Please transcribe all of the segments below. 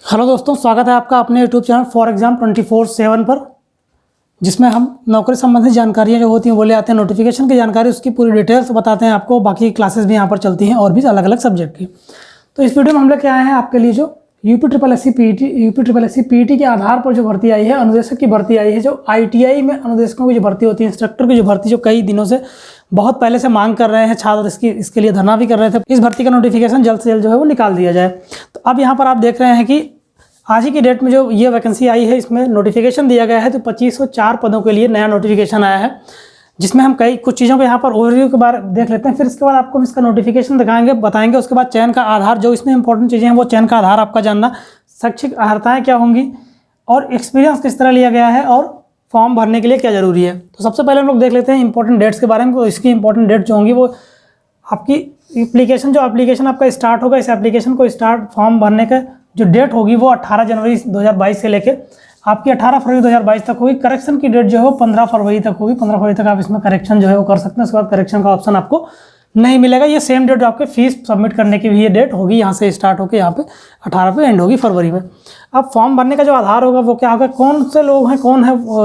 Hello दोस्तों, स्वागत है आपका अपने यूट्यूब चैनल फॉर एग्जाम 24/7 पर, जिसमें हम नौकरी संबंधित जानकारियाँ जो होती हैं वो ले आते हैं। नोटिफिकेशन की जानकारी उसकी पूरी डिटेल्स बताते हैं आपको। बाकी क्लासेस भी यहाँ पर चलती हैं और भी अलग अलग सब्जेक्ट की। तो इस वीडियो में हम लेके आए हैं आपके लिए जो UP triple S C PET के आधार पर जो भर्ती आई है, अनुदेशक की भर्ती आई है, जो आईटीआई में अनुदेशकों की जो भर्ती होती है, इंस्ट्रक्टर की जो भर्ती, जो कई दिनों से बहुत पहले से मांग कर रहे हैं छात्र, इसके लिए धरना भी कर रहे थे। इस भर्ती का नोटिफिकेशन जल्द से जल्द जो है वो निकाल दिया जाए। तो अब यहाँ पर आप देख रहे हैं कि आज ही की डेट में जो ये वैकेंसी आई है, इसमें नोटिफिकेशन दिया गया है। तो 2504 पदों के लिए नया नोटिफिकेशन आया है, जिसमें हम कुछ चीज़ों को यहाँ पर ओवरव्यू के बारे में देख लेते हैं। फिर इसके बाद आपको हम इसका नोटिफिकेशन दिखाएंगे, बताएंगे। उसके बाद चयन का आधार, जो इसमें इंपॉर्टेंट चीज़ें हैं वो चयन का आधार आपका जानना, शैक्षिक अर्हताएँ क्या होंगी और एक्सपीरियंस किस तरह लिया गया है और फॉर्म भरने के लिए क्या ज़रूरी है। तो सबसे पहले हम लोग देख लेते हैं इंपॉर्टेंट डेट्स के बारे में। तो इसकी इंपॉर्टेंट डेट जो होंगी वो आपकी एप्लीकेशन आपका स्टार्ट होगा। इस एप्लीकेशन को फॉर्म भरने का जो डेट होगी वो 18 जनवरी 2022 से लेकर आपकी 18 फरवरी 2022 तक होगी। करेक्शन की डेट जो है वो 15 फरवरी तक होगी। 15 फरवरी तक आप इसमें करेक्शन जो है वो कर सकते हैं। उसके बाद करेक्शन का ऑप्शन आपको नहीं मिलेगा। ये सेम डेट आपके फीस सबमिट करने की भी ये डेट होगी, यहाँ से स्टार्ट होकर यहाँ पे 18 पे एंड होगी फरवरी में। अब फॉर्म भरने का जो आधार होगा वो क्या होगा, कौन से लोग हैं,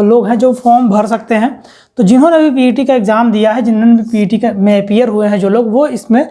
लोग हैं जो फॉर्म भर सकते हैं। तो जिन्होंने भी पीईटी का एग्ज़ाम दिया है, जिन्होंने भी पीईटी में अपीयर हुए हैं जो लोग, वो इसमें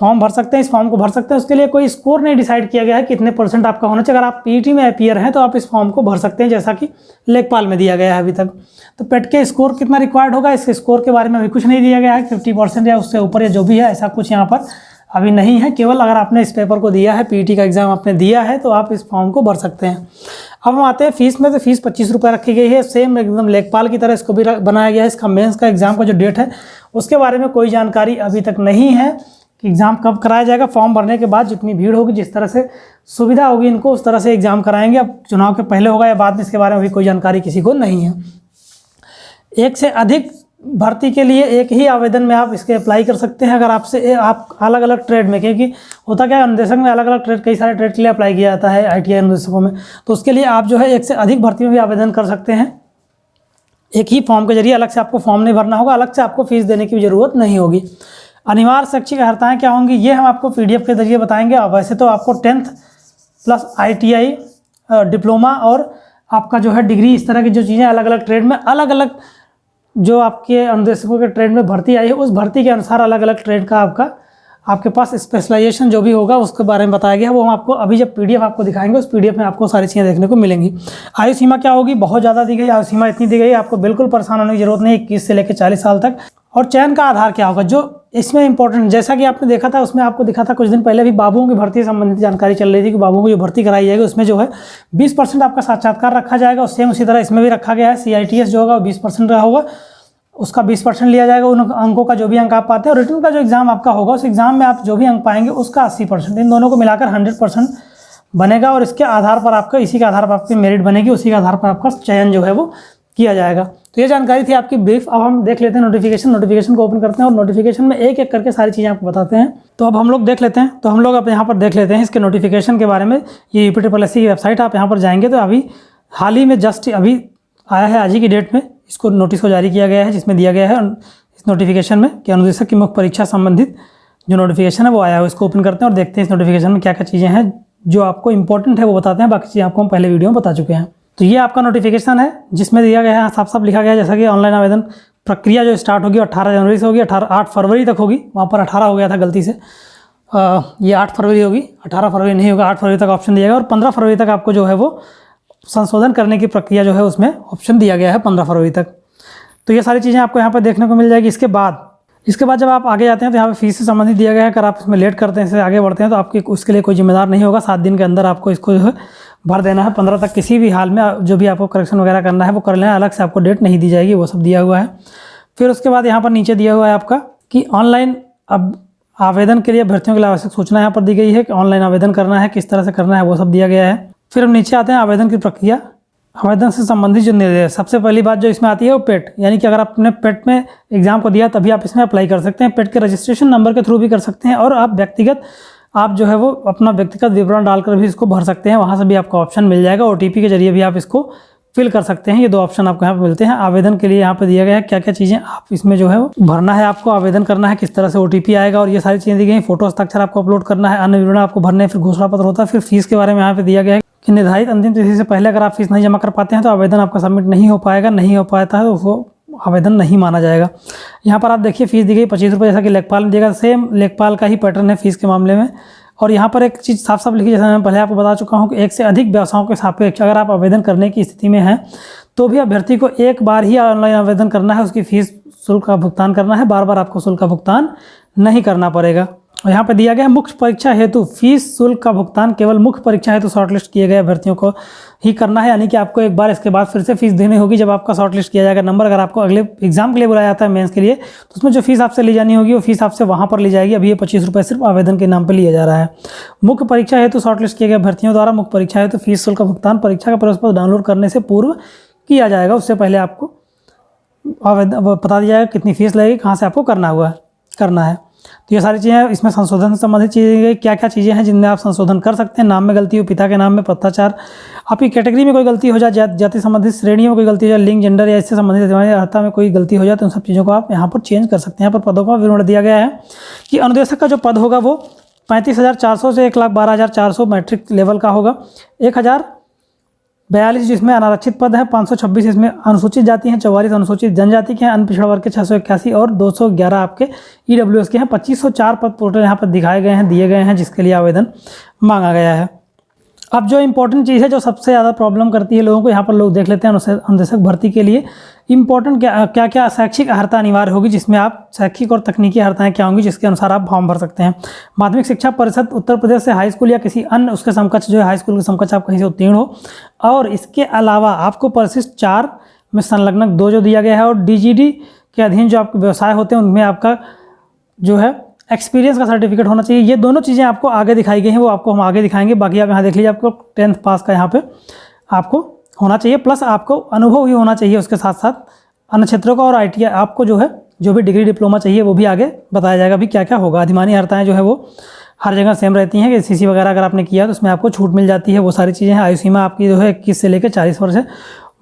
फॉर्म भर सकते हैं, इस फॉर्म को भर सकते हैं। उसके लिए कोई स्कोर नहीं डिसाइड किया गया है कितने % आपका होना चाहिए। अगर आप पीईटी में अपीयर हैं तो आप इस फॉर्म को भर सकते हैं, जैसा कि लेखपाल में दिया गया है अभी तक। तो पेट के स्कोर कितना रिक्वायर्ड होगा, इस स्कोर के बारे में अभी कुछ नहीं दिया गया है। 50% या उससे ऊपर या जो भी है, ऐसा कुछ यहाँ पर अभी नहीं है। केवल अगर आपने इस पेपर को दिया है, पीईटी का एग्ज़ाम आपने दिया है, तो आप इस फॉर्म को भर सकते हैं। अब हम आते हैं फीस में। तो फीस 25 रुपये रखी गई है, सेम एकदम लेखपाल की तरह इसको भी बनाया गया है। इसका मेंस का एग्ज़ाम का जो डेट है उसके बारे में कोई जानकारी अभी तक नहीं है कि एग्ज़ाम कब कराया जाएगा। फॉर्म भरने के बाद जितनी भीड़ होगी, जिस तरह से सुविधा होगी इनको, उस तरह से एग्ज़ाम कराएंगे। अब चुनाव के पहले होगा या बाद में, इसके बारे में अभी कोई जानकारी किसी को नहीं है। एक से अधिक भर्ती के लिए एक ही आवेदन में आप इसके अप्लाई कर सकते हैं। अगर आप अलग अलग ट्रेड में, क्योंकि होता क्या है अनुदेशक में अलग अलग ट्रेड, कई सारे ट्रेड के लिए अप्लाई किया जाता है आईटीआई अनुदेशकों में, तो उसके लिए आप जो है एक से अधिक भर्ती में भी आवेदन कर सकते हैं। एक ही फॉर्म के जरिए, अलग से आपको फॉर्म नहीं भरना होगा, अलग से आपको फीस देने की ज़रूरत नहीं होगी। अनिवार्य शैक्षिक अर्हताएँ क्या होंगी ये हम आपको PDF के जरिए बताएंगे। अब वैसे तो आपको 10th प्लस ITI डिप्लोमा और आपका जो है डिग्री, इस तरह की जो चीज़ें अलग अलग ट्रेड में, अलग अलग जो आपके अनुदेशकों के ट्रेड में भर्ती आई है, उस भर्ती के अनुसार अलग अलग ट्रेड का आपके पास स्पेशलाइजेशन जो भी होगा उसके बारे में बताया गया है। वो हम आपको अभी जब PDF आपको दिखाएंगे, उस PDF में आपको सारी चीज़ें देखने को मिलेंगी। आयु सीमा क्या होगी, बहुत ज़्यादा दी गई आयु सीमा, इतनी दी गई आपको बिल्कुल परेशान होने की जरूरत नहीं, 21 से लेकर 40 साल तक। और चयन का आधार क्या होगा, जो इसमें इंपॉर्टेंट, जैसा कि आपने देखा था, उसमें आपको दिखा था कुछ दिन पहले भी बाबुओं की भर्ती से संबंधित जानकारी चल रही थी कि बाबुओं को जो भर्ती कराई जाएगी उसमें जो है 20% आपका साक्षात्कार रखा जाएगा। और सेम उसी तरह इसमें भी रखा गया है। CITS जो होगा वो 20% का होगा, उसका 20% लिया जाएगा उन अंकों का, जो भी अंक आप पाते हैं। और रिटन का जो एग्ज़ाम आपका होगा, उस एग्ज़ाम में आप जो भी अंक पाएंगे उसका 80%, इन दोनों को मिलाकर 100% बनेगा। और इसके आधार पर आपका, इसी के आधार पर आपकी मेरिट बनेगी, उसी के आधार पर आपका चयन जो है वो किया जाएगा। तो ये जानकारी थी आपकी ब्रीफ। अब हम देख लेते हैं नोटिफिकेशन को ओपन करते हैं और नोटिफिकेशन में एक एक करके सारी चीज़ें आपको बताते हैं। तो अब हम लोग देख लेते हैं। तो हम लोग अब यहाँ पर देख लेते हैं इसके नोटिफिकेशन के बारे में। ये यूपी ट्रिपल एस सी की वेबसाइट, आप यहाँ पर जाएंगे तो अभी हाल ही में जस्ट अभी आया है, आज ही की डेट में इसको नोटिस को जारी किया गया है, जिसमें दिया गया है इस नोटिफिकेशन में कि अनुदेशक की मुख्य परीक्षा संबंधित जो नोटिफिकेशन है वो आया है। इसको ओपन करते हैं और देखते हैं इस नोटिफिकेशन में क्या क्या चीज़ें हैं जो आपको इंपॉर्टेंट है वो बताते हैं। बाकी चीज़ें आपको हम पहले वीडियो में बता चुके हैं। तो ये आपका नोटिफिकेशन है, जिसमें दिया गया है, साफ साफ लिखा गया है जैसा कि ऑनलाइन आवेदन प्रक्रिया जो स्टार्ट होगी 18 जनवरी से होगी, 8 फरवरी तक होगी। वहाँ पर 18 हो गया था गलती से, ये 8 फरवरी होगी, 18 फरवरी नहीं होगा, 8 फरवरी तक ऑप्शन दिया गया। और 15 फरवरी तक आपको जो है वो संशोधन करने की प्रक्रिया जो है उसमें ऑप्शन दिया गया है 15 फरवरी तक। तो ये सारी चीज़ें आपको यहाँ पर देखने को मिल जाएगी। इसके बाद जब आप आगे जाते हैं तो यहाँ पे फीस से संबंधित दिया गया है। अगर आप इसमें लेट करते हैं, इससे आगे बढ़ते हैं, तो आपके उसके लिए कोई जिम्मेदार नहीं होगा। 7 दिन के अंदर आपको इसको जो है भर देना है। 15 तक किसी भी हाल में जो भी आपको करेक्शन वगैरह करना है वो कर लेना, अलग से आपको डेट नहीं दी जाएगी, वो सब दिया हुआ है। फिर उसके बाद यहाँ पर नीचे दिया हुआ है आपका कि ऑनलाइन अब आवेदन के लिए अभ्यर्थियों के लिए आवश्यक सूचना यहाँ पर दी गई है कि ऑनलाइन आवेदन करना है, किस तरह से करना है, वो सब दिया गया है। फिर हम नीचे आते हैं आवेदन की प्रक्रिया, आवेदन से संबंधित जो निर्देश। सबसे पहली बात जो इसमें आती है वो पेट, यानी कि अगर आपने पेट में एग्जाम को दिया तभी आप इसमें अप्लाई कर सकते हैं। पेट के रजिस्ट्रेशन नंबर के थ्रू भी कर सकते हैं, और आप जो है वो अपना व्यक्तिगत विवरण डालकर भी इसको भर सकते हैं। वहाँ से भी आपको ऑप्शन मिल जाएगा। OTP के जरिए भी आप इसको फिल कर सकते हैं। ये 2 ऑप्शन आपको यहाँ पे मिलते हैं। आवेदन के लिए यहाँ पे दिया गया है क्या क्या चीज़ें आप इसमें जो है वो भरना है, आपको आवेदन करना है, किस तरह से OTP आएगा और ये सारी चीज़ें दी गई हैं। फोटो हस्ताक्षर आपको अपलोड करना है, अन्य विवरण आपको भरने हैं, फिर घोषणा पत्र होता है। फिर फीस के बारे में यहाँ पे दिया गया है कि निर्धारित अंतिम तिथि से पहले अगर आप फीस नहीं जमा कर पाते हैं तो आवेदन आपका सबमिट नहीं हो पाएगा। नहीं हो पाता है तो उसको आवेदन नहीं माना जाएगा। यहाँ पर आप देखिए फीस दी गई 25 रुपये, जैसा कि लेखपाल ने दिएगा, सेम लेखपाल का ही पैटर्न है फीस के मामले में। और यहाँ पर एक चीज़ साफ साफ लिखी, जैसा मैं पहले आपको बता चुका हूँ कि 1 से अधिक व्यवसायों के सापेक्ष अगर आप आवेदन करने की स्थिति में हैं तो भी अभ्यर्थी को एक बार ही ऑनलाइन आवेदन करना है, उसकी फीस शुल्क का भुगतान करना है, बार बार आपको शुल्क का भुगतान नहीं करना पड़ेगा। और यहाँ पे दिया गया है मुख्य परीक्षा हेतु फीस शुल्क का भुगतान केवल मुख्य परीक्षा हेतु शॉर्टलिस्ट किए गए अभ्यर्थियों को ही करना है, यानी कि आपको एक बार इसके बाद फिर से फीस देनी होगी जब आपका शॉर्टलिस्ट किया जाएगा नंबर। अगर आपको अगले एग्जाम के लिए बुलाया जाता है मेंस के लिए, तो उसमें जो फीस आपसे ली जानी होगी वो फीस आपसे वहाँ पर ली जाएगी। अभी ये 25 रुपये सिर्फ आवेदन के नाम पर लिया जा रहा है। मुख्य परीक्षा हेतु शॉर्टलिस्ट किए गए अभ्यर्थियों द्वारा मुख्य परीक्षा हेतु फीस शुल्क का भुगतान परीक्षा का प्रवेश पत्र डाउनलोड करने से पूर्व किया जाएगा। उससे पहले आपको आवेदन बता दिया जाएगा कितनी फीस लगेगी, कहाँ से आपको करना है। तो ये सारी चीज़ें इसमें संशोधन से संबंधित चीज़ें क्या क्या चीज़ें हैं जिनमें आप संशोधन कर सकते हैं। नाम में गलती हो, पिता के नाम में पत्राचार, आपकी कैटेगरी में कोई गलती हो जाए, जाति संबंधित श्रेणियों में कोई गलती हो जाए, लिंग जेंडर या इससे संबंधित अर्हता में कोई गलती हो जाए तो उन सब चीज़ों को आप यहाँ पर चेंज कर सकते हैं। यहाँ पर पदों का विवरण दिया गया है कि अनुदेशक का जो पद होगा वो 35,400 से 1,12,400 मैट्रिक लेवल का होगा। 1,042 जिसमें अनारक्षित पद है, 526 इसमें अनुसूचित जाति हैं, 44 अनुसूचित जनजाति के हैं, अन्य पिछड़ा वर्ग के 681 और 211 आपके EWS के हैं। 2504 पद टोटल यहाँ पर दिखाए गए हैं, दिए गए हैं, जिसके लिए आवेदन मांगा गया है। अब जो इम्पोर्टेंट चीज़ है जो सबसे ज़्यादा प्रॉब्लम करती है लोगों को, यहाँ पर लोग देख लेते हैं अनुदेशक भर्ती के लिए इम्पोर्टेंट क्या क्या शैक्षिक अर्हता अनिवार्य होगी, जिसमें आप शैक्षिक और तकनीकी अर्हताएँ क्या होंगी जिसके अनुसार आप फॉर्म भर सकते हैं। माध्यमिक शिक्षा परिषद उत्तर प्रदेश से हाई स्कूल या किसी अन्य उसके समकक्ष जो है हाई स्कूल के समकक्ष आप कहीं से उत्तीर्ण हो, और इसके अलावा आपको परिशिष्ट 4 में संलग्नक 2 जो दिया गया है, और DGD के अधीन जो आपके व्यवसाय होते हैं उनमें आपका जो है एक्सपीरियंस का सर्टिफिकेट होना चाहिए। ये दोनों चीज़ें आपको आगे दिखाई गई हैं, वो आपको हम आगे दिखाएंगे। बाकी आप यहाँ देख लीजिए, आपको 10th पास का यहाँ पे आपको होना चाहिए, प्लस आपको अनुभव ही होना चाहिए उसके साथ साथ अन्य क्षेत्रों का, और ITI आपको जो है जो भी डिग्री डिप्लोमा चाहिए वो भी आगे बताया जाएगा भी क्या क्या होगा। अधिमानी अर्हताएँ जो है वो हर जगह सेम रहती हैं कि CC वगैरह अगर आपने किया तो उसमें आपको छूट मिल जाती है, वो सारी चीज़ें हैं। आयु सीमा आपकी जो है 21 से लेकर 40 वर्ष है।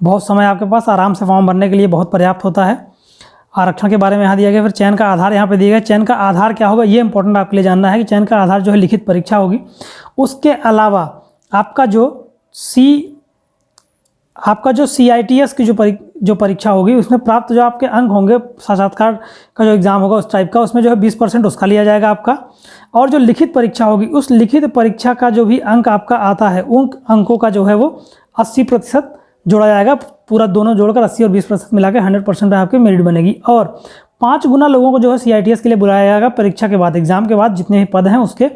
बहुत समय आपके पास आराम से फॉर्म भरने के लिए बहुत पर्याप्त होता है। आरक्षण के बारे में यहाँ दिया गया। फिर चयन का आधार यहाँ पे दिया गया। चयन का आधार क्या होगा ये इंपॉर्टेंट आपके लिए जानना है कि चयन का आधार जो है लिखित परीक्षा होगी। उसके अलावा आपका जो CITS की जो परीक्षा होगी उसमें प्राप्त जो आपके अंक होंगे, साक्षात्कार का जो एग्ज़ाम होगा उस टाइप का, उसमें जो है 20% उसका लिया जाएगा आपका। और जो लिखित परीक्षा होगी उस लिखित परीक्षा का जो भी अंक आपका आता है उन अंकों का जो है वो 80% जोड़ा जाएगा। पूरा दोनों जोड़कर 80 और 20% मिला के 100% आपकी मेरिट बनेगी। और 5 गुना लोगों को जो है CITS के लिए बुलाया जाएगा परीक्षा के बाद, एग्जाम के बाद जितने भी पद हैं उसके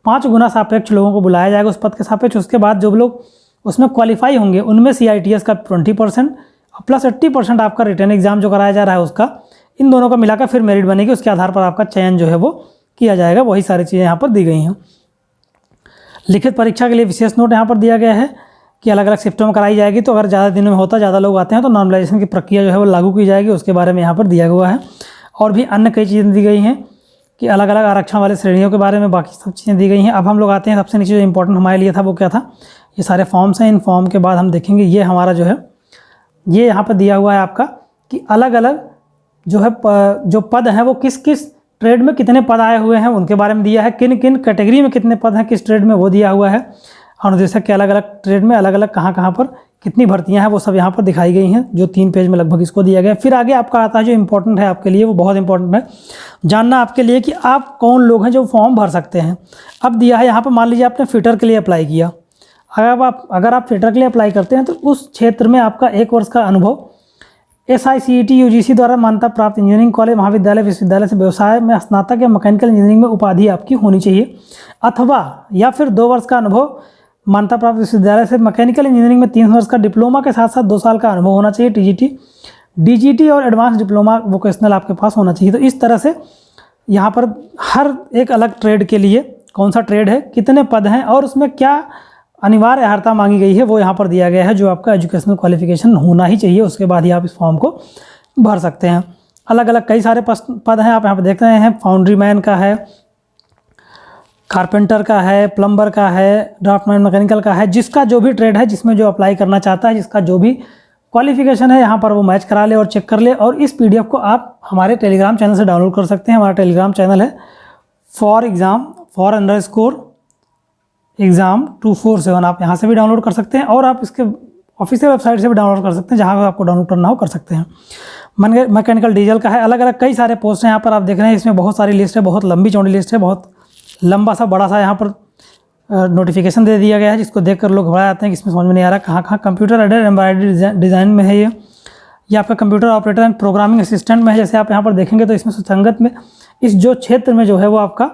5 गुना सापेक्ष लोगों को बुलाया जाएगा उस पद के सापेक्ष। उसके बाद जो लोग उसमें क्वालिफाई होंगे उनमें CITS का 20% प्लस 80% आपका रिटर्न एग्जाम जो कराया जा रहा है उसका, इन दोनों का मिलाकर फिर मेरिट बनेगी। उसके आधार पर आपका चयन जो है वो किया जाएगा। वही सारी चीज़ें यहाँ पर दी गई हैं। लिखित परीक्षा के लिए विशेष नोट यहाँ पर दिया गया है कि अलग अलग शिफ्टों में कराई जाएगी, तो अगर ज़्यादा दिनों में होता ज़्यादा लोग आते हैं तो नॉर्मलाइजेशन की प्रक्रिया जो है वो लागू की जाएगी, उसके बारे में यहाँ पर दिया हुआ है। और भी अन्य कई चीज़ें दी गई हैं कि अलग अलग आरक्षण वाले श्रेणियों के बारे में बाकी सब चीज़ें दी गई हैं। अब हम लोग आते हैं सबसे नीचे जो इंपॉर्टेंट हमारे लिए था वो क्या था, ये सारे फॉर्म्स हैं। इन फॉर्म के बाद हम देखेंगे ये हमारा जो है ये यहाँ पर दिया हुआ है आपका कि अलग अलग जो है जो पद हैं वो किस किस ट्रेड में कितने पद आए हुए हैं उनके बारे में दिया है। किन किन कैटेगरी में कितने पद हैं किस ट्रेड में वो दिया हुआ है। अनुदेशक के अलग अलग ट्रेड में अलग अलग कहाँ पर कितनी भर्तियां हैं वो सब यहाँ पर दिखाई गई हैं, जो 3 पेज में लगभग इसको दिया गया है। फिर आगे आपका आता है जो इंपॉर्टेंट है आपके लिए, वो बहुत इंपॉर्टेंट है जानना आपके लिए कि आप कौन लोग हैं जो फॉर्म भर सकते हैं। अब दिया है यहाँ पर, मान लीजिए आपने फिटर के लिए अप्लाई किया। अगर आप फिटर के लिए अप्लाई करते हैं तो उस क्षेत्र में आपका 1 वर्ष का अनुभव SICET UGC द्वारा मान्यता प्राप्त इंजीनियरिंग कॉलेज महाविद्यालय विश्वविद्यालय से व्यवसाय में स्नातक या मैकेनिकल इंजीनियरिंग में उपाधि आपकी होनी चाहिए, अथवा या फिर 2 वर्ष का अनुभव मान्यता प्राप्त विश्वविद्यालय से मैकेनिकल इंजीनियरिंग में 3 वर्ष का डिप्लोमा के साथ साथ 2 साल का अनुभव होना चाहिए। DGT और एडवांस डिप्लोमा वोकेशनल आपके पास होना चाहिए। तो इस तरह से यहाँ पर हर एक अलग ट्रेड के लिए कौन सा ट्रेड है, कितने पद हैं और उसमें क्या अनिवार्य अर्हता मांगी गई है वो यहाँ पर दिया गया है, जो आपका एजुकेशनल क्वालिफिकेशन होना ही चाहिए। उसके बाद ही आप इस फॉर्म को भर सकते हैं। अलग अलग कई सारे पद हैं, आप यहाँ पर देख रहे हैं। फाउंड्री मैन का है, कारपेंटर का है, प्लम्बर का है, ड्राफ्टमैन मैकेनिकल का है। जिसका जो भी ट्रेड है, जिसमें जो अप्लाई करना चाहता है, जिसका जो भी क्वालिफिकेशन है यहाँ पर वो मैच करा ले और चेक कर ले। और इस PDF को आप हमारे टेलीग्राम चैनल से डाउनलोड कर सकते हैं। हमारा टेलीग्राम चैनल है for_exam247। आप यहाँ से भी डाउनलोड कर सकते हैं और आप इसके ऑफिशियल वेबसाइट से भी डाउनलोड कर सकते हैं, जहाँ आपको डाउनलोड करना हो कर सकते हैं। मैकेनिकल डीजल का है, अलग अलग कई सारे पोस्ट हैं यहाँ पर आप देख रहे हैं। इसमें बहुत सारी लिस्ट है, बहुत लंबी चौड़ी लिस्ट है, बहुत लंबा सा बड़ा सा यहाँ पर नोटिफिकेशन दे दिया गया है, जिसको देखकर लोग घबरा जाते हैं कि इसमें समझ में नहीं आ रहा कहाँ कहाँ। कंप्यूटर एडेड एम्ब्रॉयडरी डिज़ाइन में है ये आपका computer operator and programming assistant में है। जैसे आप यहाँ पर देखेंगे तो इसमें सुसंगत में इस जो क्षेत्र में जो है वो आपका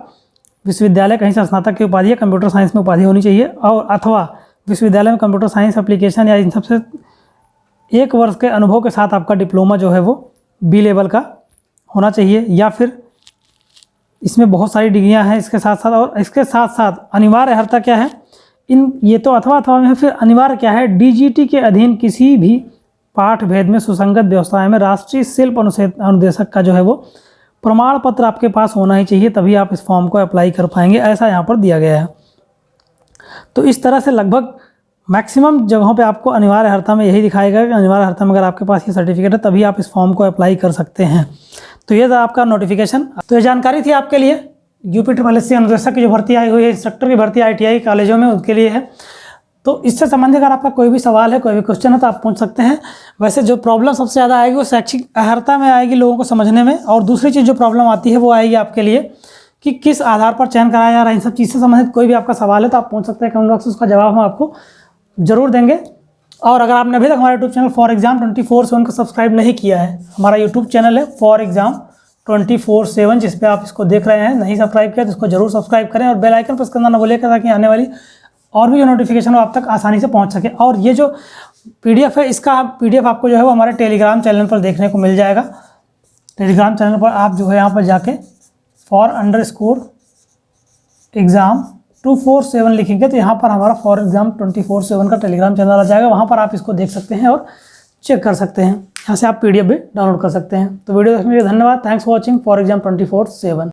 विश्वविद्यालय कहीं से स्नातक की उपाधि या कंप्यूटर साइंस में उपाधि होनी चाहिए, और अथवा विश्वविद्यालय में कंप्यूटर साइंस एप्लीकेशन या इन सबसे 1 वर्ष के अनुभव के साथ आपका डिप्लोमा जो है वो B लेवल का होना चाहिए। या फिर इसमें बहुत सारी डिग्रियां हैं इसके साथ साथ, और इसके साथ साथ अनिवार्य अर्हता क्या है ये तो अथवा में है। फिर अनिवार्य क्या है, DGT के अधीन किसी भी पाठ भेद में सुसंगत व्यवस्थाएं में राष्ट्रीय शिल्प अनुदेशक का जो है वो प्रमाण पत्र आपके पास होना ही चाहिए, तभी आप इस फॉर्म को अप्लाई कर पाएंगे, ऐसा यहाँ पर दिया गया है। तो इस तरह से लगभग मैक्सिमम जगहों पे आपको अनिवार्य अर्हता में यही दिखाएगा कि अनिवार्य अर्हता में अगर आपके पास ये सर्टिफिकेट है तभी आप इस फॉर्म को अप्लाई कर सकते हैं। तो ये था आपका नोटिफिकेशन। तो ये जानकारी थी आपके लिए UPSSC अनुदेशक की जो भर्ती आई हुई है, इंस्ट्रक्टर की भर्ती ITI कॉलेजों में, उनके लिए है। तो इससे संबंधित अगर आपका कोई भी सवाल है, कोई भी क्वेश्चन है तो आप पूछ सकते हैं। वैसे जो प्रॉब्लम सबसे ज़्यादा आएगी वो शैक्षिक अर्हता में आएगी, लोगों को समझने में। और दूसरी चीज़ जो प्रॉब्लम आती है वो आएगी आपके लिए कि किस आधार पर चयन कराया जा रहा है। इन सब चीज़ से संबंधित कोई भी आपका सवाल है तो आप पूछ सकते हैं कमेंट बॉक्स में, उसका जवाब हम आपको ज़रूर देंगे। और अगर आपने अभी तक हमारा यूट्यूब चैनल for_exam247 को सब्सक्राइब नहीं किया है, हमारा यूट्यूब चैनल है for_exam247, जिस पे आप इसको देख रहे हैं, नहीं सब्सक्राइब किया तो इसको जरूर सब्सक्राइब करें और बेल आइकन प्रेस करना ना भूलिएगा, ताकि आने वाली और भी जो नोटिफिकेशन हो आप तक आसानी से पहुंच सके। और ये जो PDF है, इसका PDF आपको जो है वो हमारे टेलीग्राम चैनल पर देखने को मिल जाएगा। टेलीग्राम चैनल पर आप जो है यहाँ पर जाके for_exam247 लिखेंगे तो यहाँ पर हमारा for_exam247 का टेलीग्राम चैनल आ जाएगा। वहाँ पर आप इसको देख सकते हैं और चेक कर सकते हैं। यहाँ से आप PDF भी डाउनलोड कर सकते हैं। तो वीडियो देखने के लिए धन्यवाद। Thanks for watching for_exam247।